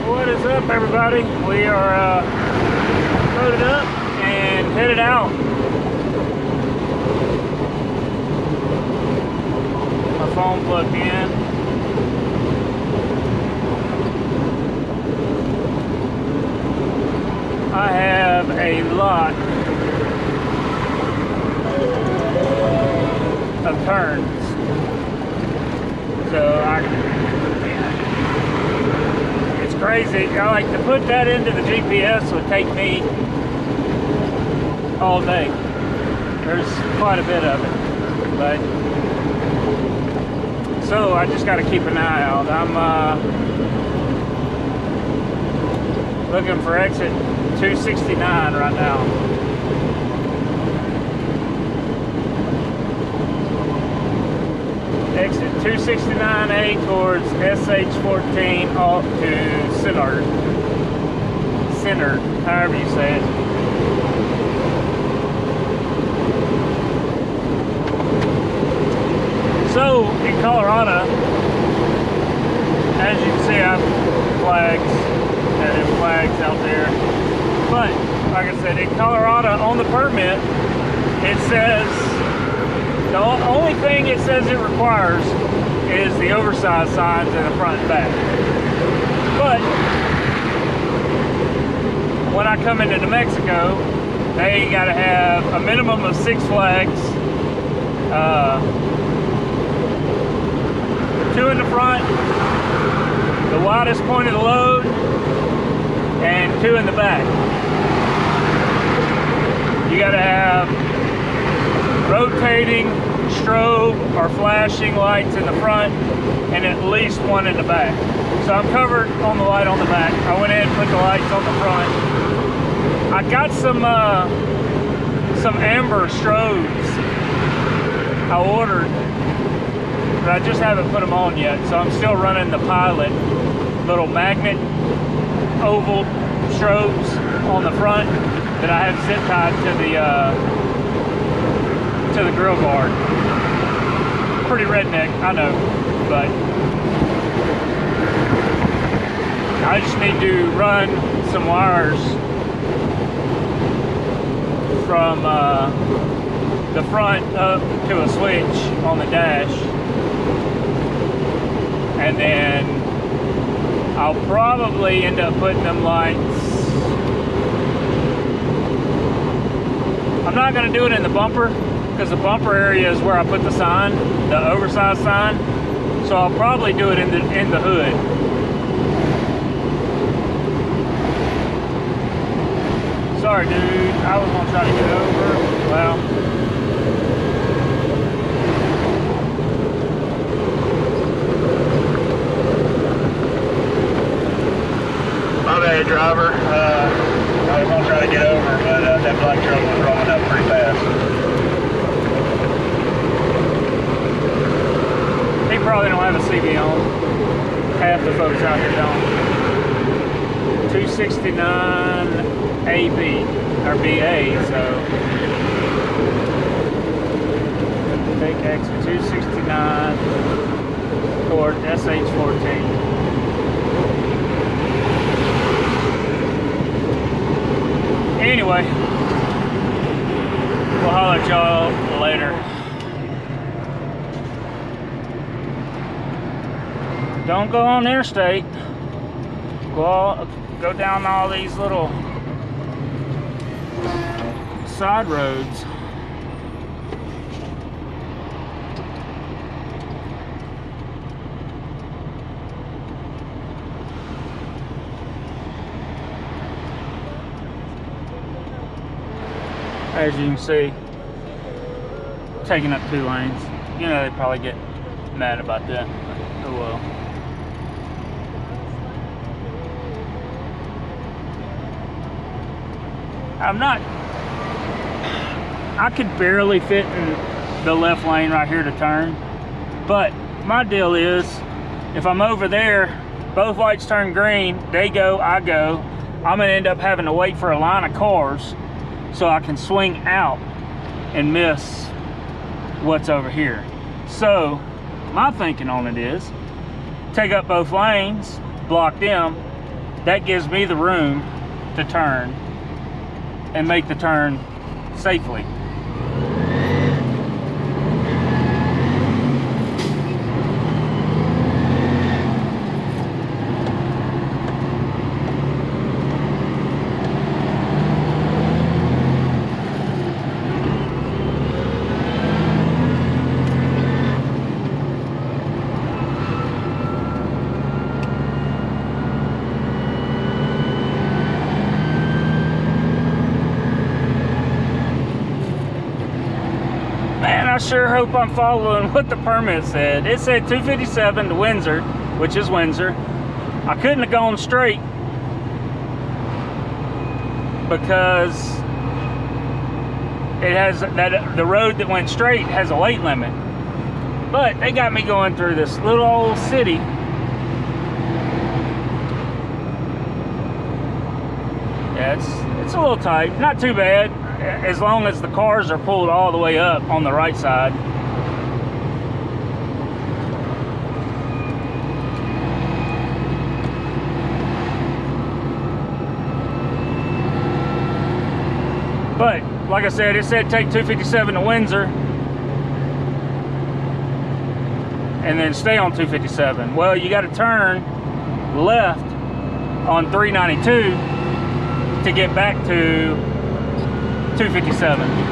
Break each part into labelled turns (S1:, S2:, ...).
S1: What is up, everybody? We are loaded up and headed out. My phone plugged in. I have a lot of turns, so it's crazy. I like to put that into the GPS would take me all day. There's quite a bit of it, but so I just got to keep an eye out. I'm looking for exit 269 right now. Exit 269A towards SH14 off to Center, however you say it. So in Colorado, as you can see, I have flags and flags out there. But like I said, in Colorado on the permit, it says the only thing it says it requires is the oversized signs in the front and back. But when I come into New Mexico, they gotta have a minimum of 6 flags, 2 in the front, the widest point of the load, and 2 in the back. You gotta have rotating strobe or flashing lights in the front and at least 1 in the back. So I'm covered on the light on the back. I went in and put the lights on the front. I got some amber strobes I ordered, but I just haven't put them on yet. So I'm still running the Pilot little magnet oval strobes on the front that I have zip tied to the grill guard. Pretty redneck, I know, but I just need to run some wires from the front up to a switch on the dash, and then I'll probably end up putting them lights. I'm not going to do it in the bumper, because the bumper area is where I put the sign, the oversized sign. So I'll probably do it in the hood. Sorry, dude. I was gonna try to get over. Well, my bad, driver. I was gonna try to get over, but that black truck was rolling up pretty fast. He probably don't have a CV on. Half the folks out here don't. 269 AB or BA, so take exit 269 toward SH14. Anyway, we'll holler at y'all later. Don't go on interstate. Go down all these little side roads. as you can see, taking up 2 lanes. You know, they probably get mad about that. Oh well. I could barely fit in the left lane right here to turn, but my deal is, if I'm over there, both lights turn green, they go, I go, I'm gonna end up having to wait for a line of cars so I can swing out and miss what's over here. So my thinking on it is, take up both lanes, block them, that gives me the room to turn and make the turn safely. I sure hope I'm following what the permit said. It said 257 to Windsor, which is Windsor. I couldn't have gone straight because it has that the road that went straight has a weight limit. But they got me going through this little old city. Yeah, it's a little tight, not too bad, as long as the cars are pulled all the way up on the right side. But like I said, it said take 257 to Windsor and then stay on 257. Well, you got to turn left on 392 to get back to 257.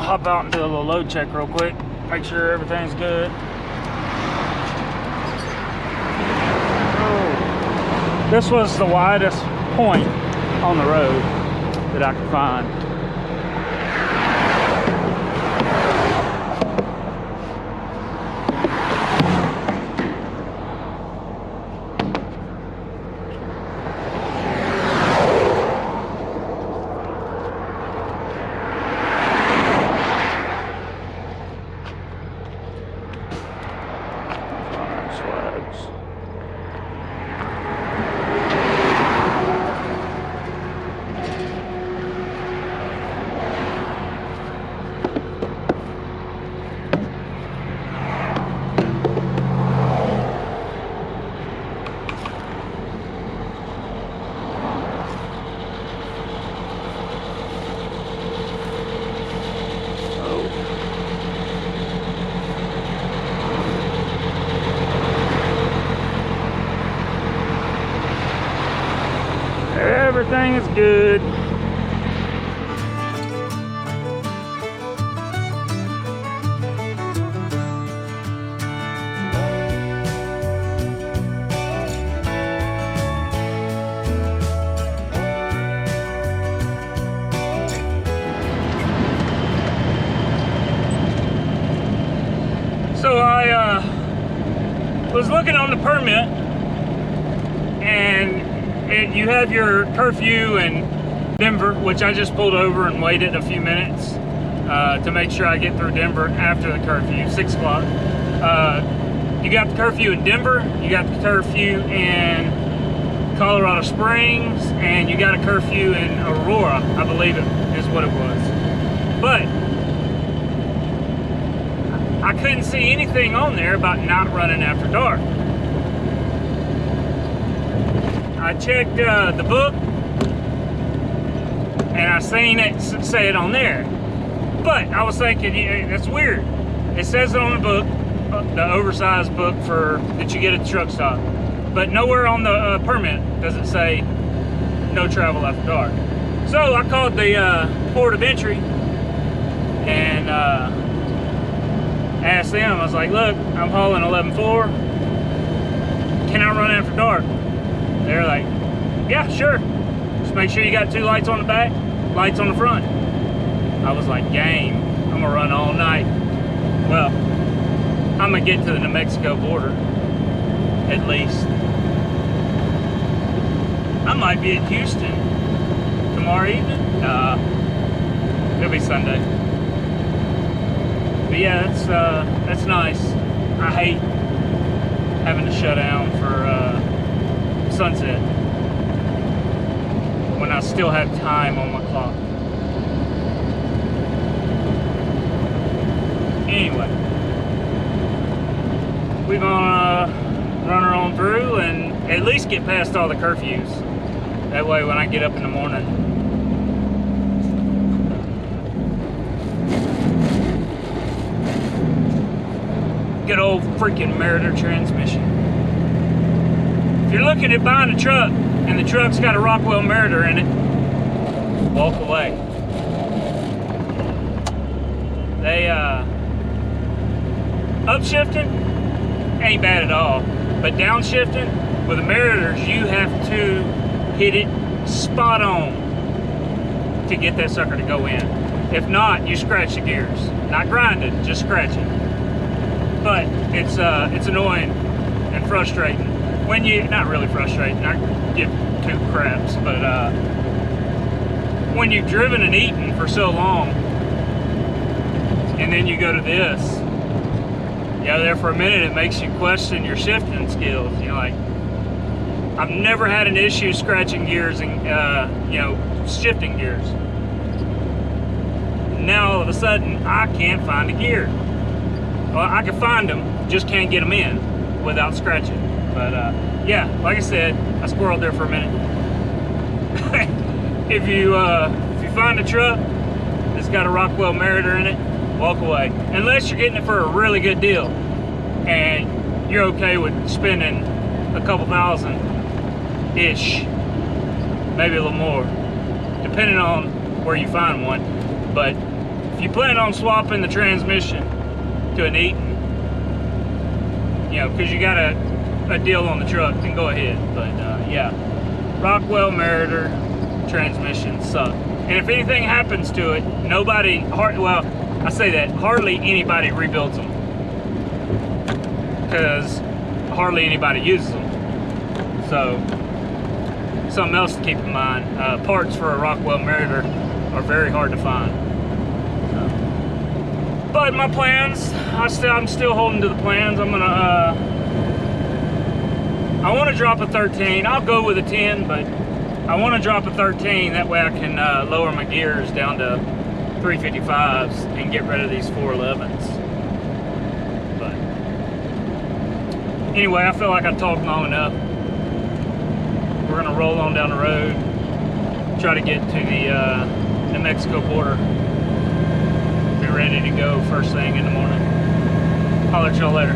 S1: Hop out and do a little load check real quick, make sure everything's good. Oh, this was the widest point on the road that I could find. everything is good. So I was looking on the permit, and you have your curfew in Denver, which I just pulled over and waited a few minutes to make sure I get through Denver after the curfew, 6 o'clock. You got the curfew in Denver, you got the curfew in Colorado Springs, and you got a curfew in Aurora, I believe it is what it was. But I couldn't see anything on there about not running after dark. I checked the book, and I seen it say it on there. But I was thinking, yeah, that's weird. It says it on the book, the oversized book that you get at the truck stop. But nowhere on the permit does it say no travel after dark. So I called the port of entry and asked them. I was like, look, I'm hauling 11.4. Can I run after dark? They're like, yeah, sure. Just make sure you got 2 lights on the back, lights on the front. I was like, game. I'm gonna run all night. Well, I'm gonna get to the New Mexico border, at least. I might be in Houston tomorrow evening. It'll be Sunday. But yeah, that's nice. I hate having to shut down for sunset when I still have time on my clock. Anyway, we're gonna run her on through and at least get past all the curfews. That way when I get up in the morning, good old freaking Meritor transmission. If you're looking at buying a truck and the truck's got a Rockwell Meritor in it, walk away. They upshifting ain't bad at all, but downshifting with the Meritors, you have to hit it spot on to get that sucker to go in. If not, you scratch the gears. Not grind it, just scratch it. But it's annoying and frustrating when you, not really frustrating, I give 2 craps, but when you've driven and eaten for so long and then you go to this, you're there for a minute, it makes you question your shifting skills. You're like, I've never had an issue scratching gears and shifting gears. Now all of a sudden I can't find a gear. Well, I can find them, just can't get them in without scratching. But yeah, like I said, I squirreled there for a minute. If you find a truck that's got a Rockwell Meritor in it, walk away. Unless you're getting it for a really good deal and you're okay with spending a couple $1,000-ish, maybe a little more, depending on where you find one. But if you plan on swapping the transmission to an Eaton, because you got a deal on the truck, then go ahead. But yeah, Rockwell Meritor transmissions suck. And if anything happens to it, hardly anybody rebuilds them, because hardly anybody uses them. So something else to keep in mind, parts for a Rockwell Meritor are very hard to find. But my plans, I'm still holding to the plans. I'm gonna I want to drop a 13. I'll go with a 10, but I want to drop a 13. That way I can lower my gears down to 355s and get rid of these 411s. But anyway, I feel like I talked long enough. We're gonna roll on down the road, try to get to the New Mexico border. Be ready to go first thing in the morning. Holler at y'all later.